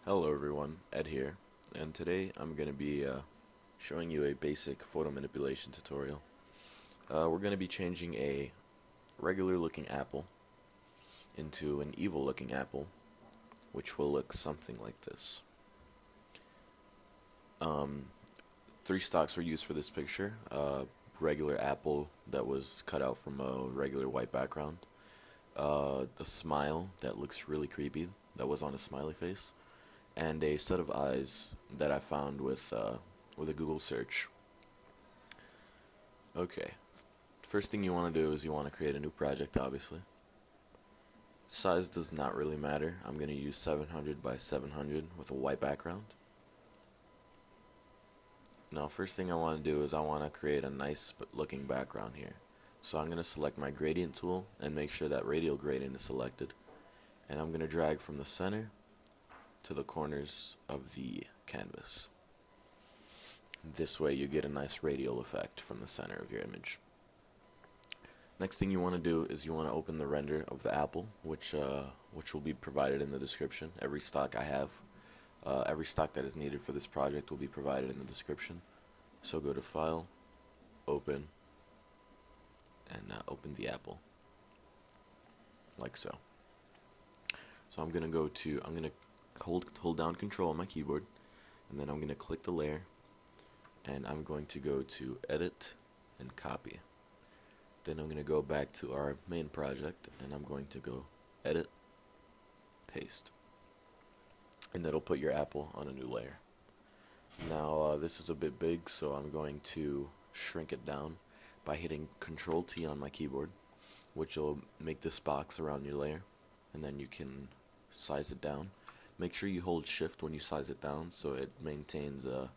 Hello everyone, Ed here, and today I'm going to be showing you a basic photo manipulation tutorial. We're going to be changing a regular looking apple into an evil looking apple, which will look something like this. Three stocks were used for this picture. Regular apple that was cut out from a regular white background. A smile that looks really creepy that was on a smiley face. And a set of eyes that I found with a Google search. Okay, first thing you want to do is you want to create a new project, obviously. Size does not really matter. I'm going to use 700 by 700 with a white background. Now, first thing I want to do is I want to create a nice looking background here. So I'm going to select my gradient tool and make sure that radial gradient is selected. And I'm going to drag from the center to the corners of the canvas. This way you get a nice radial effect from the center of your image. Next thing you want to do is you want to open the render of the apple, which will be provided in the description. Every stock I have, every stock that is needed for this project will be provided in the description. So go to File, Open, and open the apple, like so. So I'm gonna hold down Control on my keyboard, and then I'm going to click the layer, and I'm going to go to Edit and Copy. Then I'm going to go back to our main project, and I'm going to go Edit, Paste, and that'll put your apple on a new layer. Now this is a bit big, so I'm going to shrink it down by hitting Control T on my keyboard, which will make this box around your layer, and then you can size it down. Make sure you hold shift when you size it down so it maintains a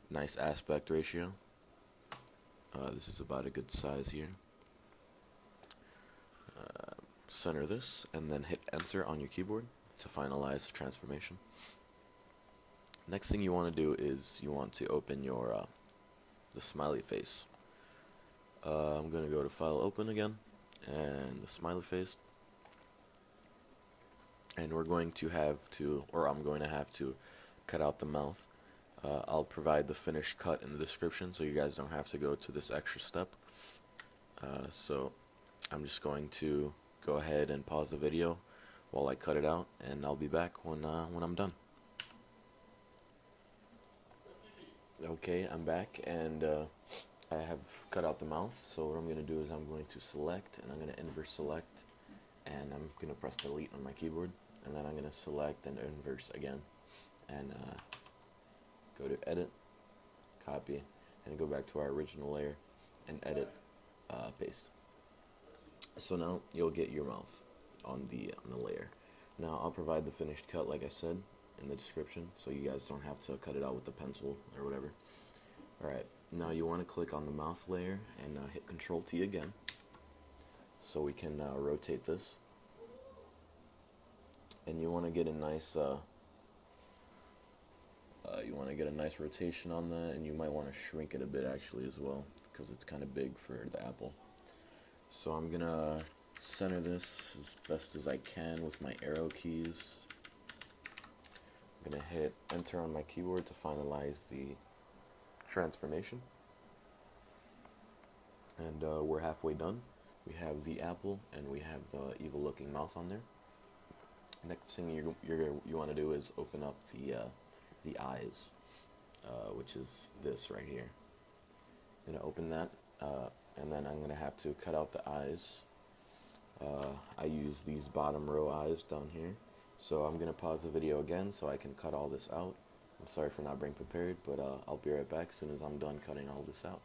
nice aspect ratio. This is about a good size here. Center this and then hit enter on your keyboard to finalize the transformation. Next thing you want to do is you want to open your the smiley face. I'm going to go to File, Open again, and the smiley face. And we're going to have to, or I'm going to have to, cut out the mouth. I'll provide the finished cut in the description so you guys don't have to go to this extra step. So I'm just going to go ahead and pause the video while I cut it out, and I'll be back when I'm done. Okay, I'm back, and I have cut out the mouth. So what I'm going to do is I'm going to select, and I'm going to inverse select, and I'm going to press delete on my keyboard. And then I'm going to select and inverse again, and go to Edit, Copy, and go back to our original layer, and Edit, Paste. So now you'll get your mouth on the layer. Now I'll provide the finished cut, like I said, in the description, so you guys don't have to cut it out with the pencil or whatever. Alright, now you want to click on the mouth layer and hit Control T again, so we can rotate this. And you want to get a nice rotation on that, and you might want to shrink it a bit actually as well, because it's kind of big for the apple. So I'm gonna center this as best as I can with my arrow keys. I'm gonna hit enter on my keyboard to finalize the transformation, and we're halfway done. We have the apple and we have the evil looking mouth on there. Next thing you want to do is open up the eyes, which is this right here. I'm going to open that, and then I'm going to have to cut out the eyes. I use these bottom row eyes down here, so I'm going to pause the video again so I can cut all this out. I'm sorry for not being prepared, but I'll be right back as soon as I'm done cutting all this out.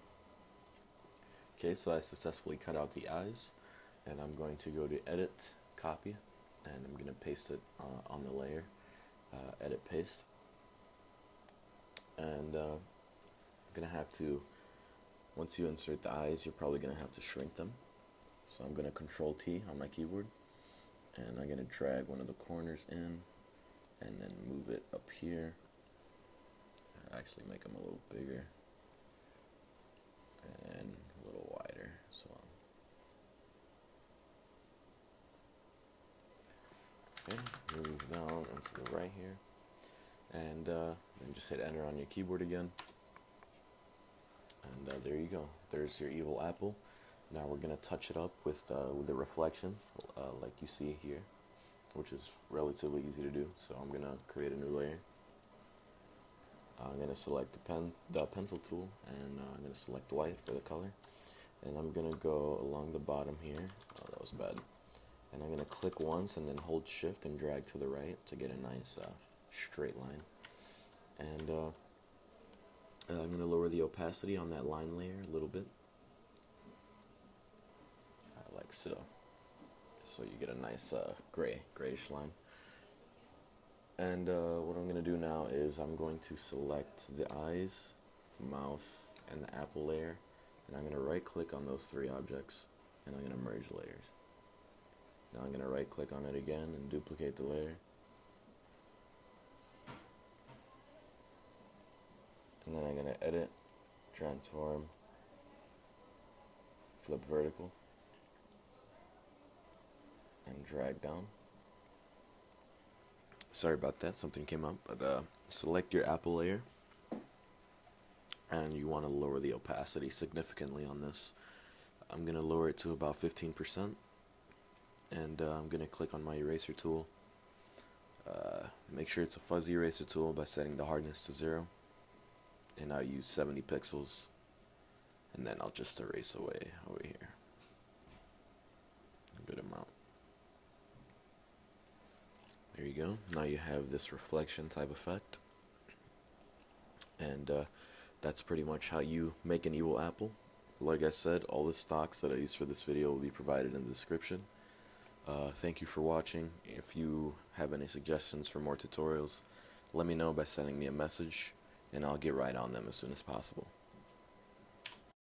Okay, so I successfully cut out the eyes, and I'm going to go to Edit, Copy, and I'm going to paste it on the layer, Edit, Paste, and I'm going to have to, once you insert the eyes, you're probably going to have to shrink them. So I'm going to Control T on my keyboard, and I'm going to drag one of the corners in, and then move it up here, actually make them a little bigger, and a little wider, so okay, move these down into the right here, and then just hit enter on your keyboard again, and there you go. There's your evil apple. Now we're gonna touch it up with the reflection, like you see here, which is relatively easy to do. So I'm gonna create a new layer. I'm gonna select the pencil tool, and I'm gonna select white for the color, and I'm gonna go along the bottom here. Oh, that was bad. And I'm gonna click once and then hold shift and drag to the right to get a nice straight line. And I'm gonna lower the opacity on that line layer a little bit, like so. So you get a nice grayish line. And what I'm going to do now is I'm going to select the eyes, the mouth, and the apple layer, and I'm going to right click on those three objects, and I'm going to merge layers. Now I'm going to right click on it again and duplicate the layer. And then I'm going to edit, transform, flip vertical, and drag down. Sorry about that, something came up, but select your apple layer, and you want to lower the opacity significantly on this. I'm going to lower it to about 15%, and I'm going to click on my eraser tool. Make sure it's a fuzzy eraser tool by setting the hardness to 0, and I'll use 70 pixels, and then I'll just erase away over here a good amount. There you go. Now you have this reflection type effect, and that's pretty much how you make an evil apple. Like I said, all the stocks that I use for this video will be provided in the description. Thank you for watching. If you have any suggestions for more tutorials, let me know by sending me a message, and I'll get right on them as soon as possible.